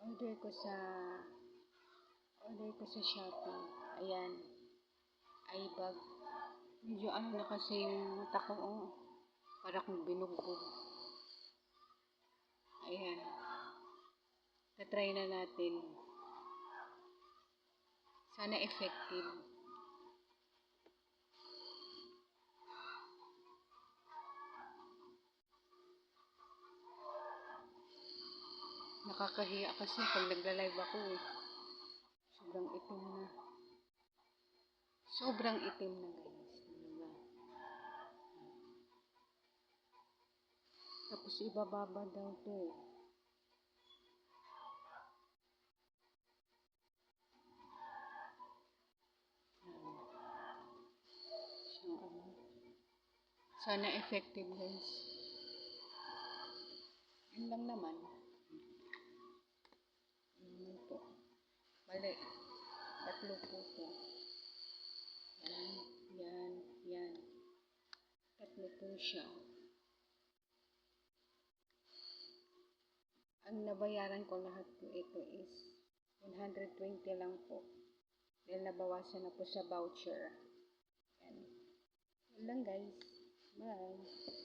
Order ko sa Shopee. Ayan, eye bag. Medyo ano na kasi yung mata ko, oh. Para kung binugbog. Ayan. Tatry na natin. Sana effective. Nakakahiya kasi pag nagla-live ako eh. Sobrang itim na. Sobrang itim na guys. Diba? Tapos ibababa daw to eh. Sana effective guys. Yun lang naman. Po. Mali. Tatlo po po. Yan, yan, yan. Tatlo po siya. Ang nabayaran ko lahat po ito is 120 lang po. Dahil nabawasan na po sa voucher. Yan. Yun lang guys. Bye.